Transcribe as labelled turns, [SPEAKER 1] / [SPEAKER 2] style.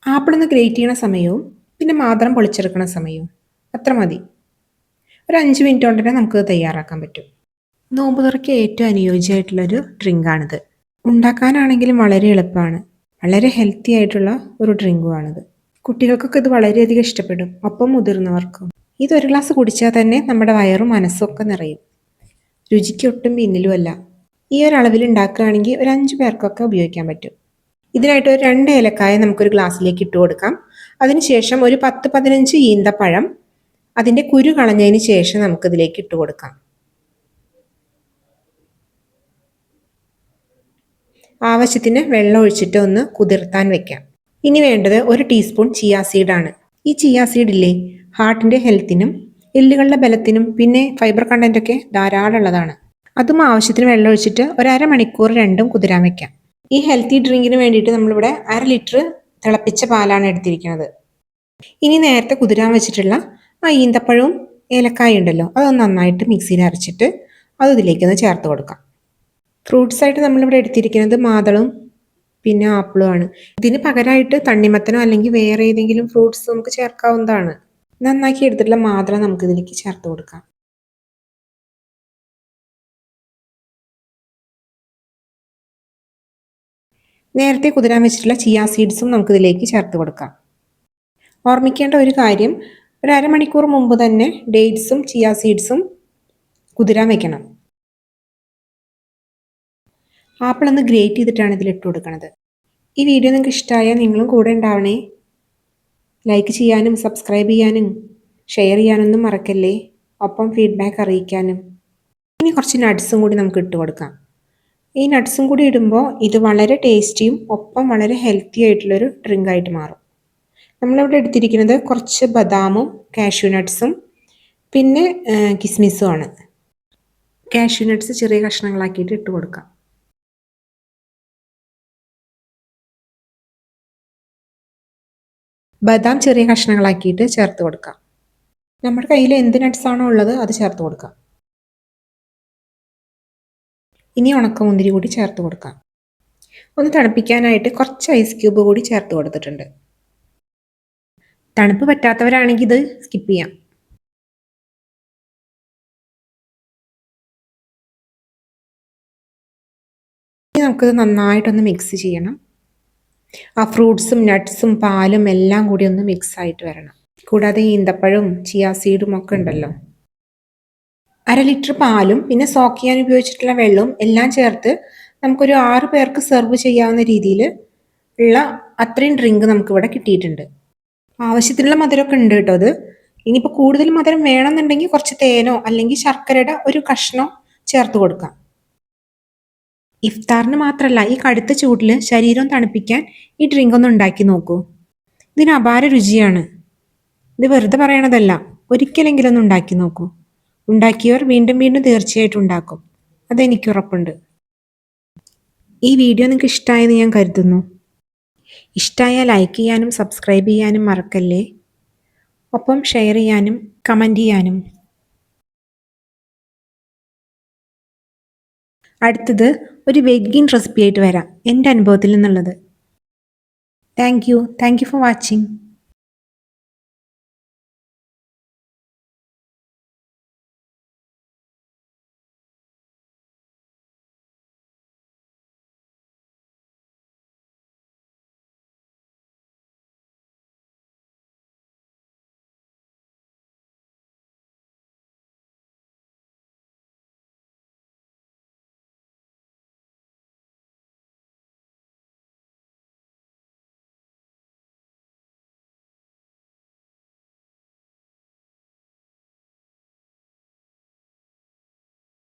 [SPEAKER 1] Apple ഒന്ന് great ചെയ്യണ സമയവും പിന്നെ മാതളം പൊളിച്ചെടുക്കണ സമയവും അത്ര മതി. ഒരു 5 മിനിറ്റ് കൊണ്ട് തന്നെ നമുക്ക് തയ്യാറാക്കാൻ പറ്റും. നോമ്പ് തുറയ്ക്ക് ഏറ്റവും അനുയോജ്യമായിട്ടുള്ളൊരു ഡ്രിങ്കാണിത്. ഉണ്ടാക്കാനാണെങ്കിലും വളരെ എളുപ്പമാണ്. വളരെ ഹെൽത്തി ആയിട്ടുള്ള ഒരു ഡ്രിങ്കുമാണിത്. കുട്ടികൾക്കൊക്കെ ഇത് വളരെയധികം ഇഷ്ടപ്പെടും, ഒപ്പം മുതിർന്നവർക്കും. ഇതൊരു ഗ്ലാസ് കുടിച്ചാൽ തന്നെ നമ്മുടെ വയറും മനസ്സും ഒക്കെ നിറയും. രുചിക്ക് ഒട്ടും പിന്നിലുമല്ല. ഈ ഒരു അളവിൽ ഉണ്ടാക്കുകയാണെങ്കിൽ ഒരു 5 പേർക്കൊക്കെ ഉപയോഗിക്കാൻ പറ്റും. ഇതിനായിട്ട് ഒരു 2 ഏലക്കായ നമുക്കൊരു ഗ്ലാസ്സിലേക്ക് ഇട്ട് കൊടുക്കാം. അതിനുശേഷം ഒരു 10-15 ഈന്തപ്പഴം അതിൻ്റെ കുരു കളഞ്ഞതിന് ശേഷം നമുക്കിതിലേക്ക് ഇട്ട് കൊടുക്കാം. ആവശ്യത്തിന് വെള്ളം ഒഴിച്ചിട്ട് ഒന്ന് കുതിർത്താൻ വെക്കാം. ഇനി വേണ്ടത് 1 ടീസ്പൂൺ ചിയ സീഡാണ്. ഈ ചിയ സീഡില്ലേ, ഹാർട്ടിൻ്റെ ഹെൽത്തിനും എല്ലുകളുടെ ബലത്തിനും പിന്നെ ഫൈബർ കണ്ടൻറ്റൊക്കെ ധാരാളം ഉള്ളതാണ്. അതും ആവശ്യത്തിന് വെള്ളം ഒഴിച്ചിട്ട് ഒരു അരമണിക്കൂർ രണ്ടും കുതിരാൻ വെക്കാം. ഈ ഹെൽത്തി ഡ്രിങ്കിന് വേണ്ടിയിട്ട് നമ്മളിവിടെ 1/2 ലിറ്റർ തിളപ്പിച്ച പാലാണ് എടുത്തിരിക്കുന്നത്. ഇനി നേരത്തെ കുതിരാൻ വെച്ചിട്ടുള്ള ആ ഈന്തപ്പഴവും ഏലക്കായ ഉണ്ടല്ലോ, അതൊന്ന് നന്നായിട്ട് മിക്സിയിൽ അരച്ചിട്ട് അത് ഇതിലേക്കൊന്ന് ചേർത്ത് കൊടുക്കാം. ഫ്രൂട്ട്സ് ആയിട്ട് നമ്മളിവിടെ എടുത്തിരിക്കുന്നത് മാതളവും പിന്നെ ആപ്പിളുമാണ്. ഇതിന് പകരമായിട്ട് തണ്ണിമത്തനോ അല്ലെങ്കിൽ വേറെ ഏതെങ്കിലും ഫ്രൂട്ട്സ് നമുക്ക് ചേർക്കാവുന്നതാണ്. നന്നാക്കി എടുത്തിട്ടുള്ള മാതളം നമുക്ക് ഇതിലേക്ക് ചേർത്ത് കൊടുക്കാം. നേരത്തെ കുതിരാൻ വെച്ചിട്ടുള്ള ചിയ സീഡ്സും നമുക്കിതിലേക്ക് ചേർത്ത് കൊടുക്കാം. ഓർമ്മിക്കേണ്ട ഒരു കാര്യം, ഒരു അരമണിക്കൂർ മുമ്പ് തന്നെ ഡേറ്റ്സും ചിയ സീഡ്സും കുതിരാൻ വെക്കണം. ആപ്പിൾ ഒന്ന് ഗ്രേറ്റ് ചെയ്തിട്ടാണ് ഇതിൽ ഇട്ട് കൊടുക്കുന്നത്. ഈ വീഡിയോ നിങ്ങൾക്ക് ഇഷ്ടമായാൽ നിങ്ങളും കൂടെ ഉണ്ടാവണേ. ലൈക്ക് ചെയ്യാനും സബ്സ്ക്രൈബ് ചെയ്യാനും ഷെയർ ചെയ്യാനൊന്നും മറക്കല്ലേ. ഒപ്പം ഫീഡ്ബാക്ക് അറിയിക്കാനും. ഇനി കുറച്ച് നട്ട്സും കൂടി നമുക്ക് ഇട്ട് കൊടുക്കാം. ഈ നട്ട്സും കൂടി ഇടുമ്പോൾ ഇത് വളരെ ടേസ്റ്റിയും ഒപ്പം വളരെ ഹെൽത്തി ആയിട്ടുള്ളൊരു ഡ്രിങ്കായിട്ട് മാറും. നമ്മളിവിടെ എടുത്തിരിക്കുന്നത് കുറച്ച് ബദാമും കാഷ്യൂ നട്ട്സും പിന്നെ കിസ്മിസും ആണ്. കാഷ്യൂ നട്ട്സ് ചെറിയ കഷ്ണങ്ങളാക്കിയിട്ട് ഇട്ട് കൊടുക്കാം. ബദാം ചെറിയ കഷ്ണങ്ങളാക്കിയിട്ട് ചേർത്ത് കൊടുക്കാം. നമ്മുടെ കയ്യിൽ എന്ത് നട്ട്സാണോ ഉള്ളത് അത് ചേർത്ത് കൊടുക്കാം. ഇനി ഉണക്കമുന്തിരി കൂടി ചേർത്ത് കൊടുക്കാം. ഒന്ന് തണുപ്പിക്കാനായിട്ട് കുറച്ച് ഐസ് ക്യൂബ് കൂടി ചേർത്ത് കൊടുത്തിട്ടുണ്ട്. തണുപ്പ് പറ്റാത്തവരാണെങ്കിൽ ഇത് സ്കിപ്പ് ചെയ്യാം. ഇനി നമുക്കിത് നന്നായിട്ടൊന്ന് മിക്സ് ചെയ്യണം. ആ ഫ്രൂട്ട്സും നട്ട്സും പാലും എല്ലാം കൂടി ഒന്ന് മിക്സ് ആയിട്ട് വരണം. കൂടാതെ ഈന്തപ്പഴവും ചിയ സീഡും ഒക്കെ ഉണ്ടല്ലോ. 1/2 ലിറ്റർ പാലും പിന്നെ സോക്ക് ചെയ്യാൻ ഉപയോഗിച്ചിട്ടുള്ള വെള്ളവും എല്ലാം ചേർത്ത് നമുക്കൊരു 6 പേർക്ക് സെർവ് ചെയ്യാവുന്ന രീതിയിൽ ഉള്ള അത്രയും ഡ്രിങ്ക് നമുക്കിവിടെ കിട്ടിയിട്ടുണ്ട്. ആവശ്യത്തിനുള്ള മധുരമൊക്കെ ഉണ്ട് കേട്ടോ. അത് ഇനിയിപ്പോൾ കൂടുതൽ മധുരം വേണമെന്നുണ്ടെങ്കിൽ കുറച്ച് തേനോ അല്ലെങ്കിൽ ശർക്കരയുടെ ഒരു കഷ്ണോ ചേർത്ത് കൊടുക്കാം. ഇഫ്താറിന് മാത്രമല്ല, ഈ കടുത്ത ചൂടിൽ ശരീരം തണുപ്പിക്കാൻ ഈ ഡ്രിങ്ക് ഒന്ന് ഉണ്ടാക്കി നോക്കൂ. ഇതിന് അപാര രുചിയാണ്. ഇത് വെറുതെ പറയണതല്ല, ഒരിക്കലെങ്കിലും ഒന്ന് ഉണ്ടാക്കി നോക്കൂ. ഉണ്ടാക്കിയവർ വീണ്ടും വീണ്ടും തീർച്ചയായിട്ടും ഉണ്ടാക്കും, അതെനിക്ക് ഉറപ്പുണ്ട്. ഈ വീഡിയോ നിങ്ങൾക്ക് ഇഷ്ടമായെന്ന് ഞാൻ കരുതുന്നു. ഇഷ്ടമായാൽ ലൈക്ക് ചെയ്യാനും സബ്സ്ക്രൈബ് ചെയ്യാനും മറക്കല്ലേ. ഒപ്പം ഷെയർ ചെയ്യാനും കമൻറ്റ് ചെയ്യാനും. അടുത്തത് ഒരു വെഗ്ഗിങ് റെസിപ്പി ആയിട്ട് വരാം, എൻ്റെ അനുഭവത്തിൽ നിന്നുള്ളത്. Thank you for watching.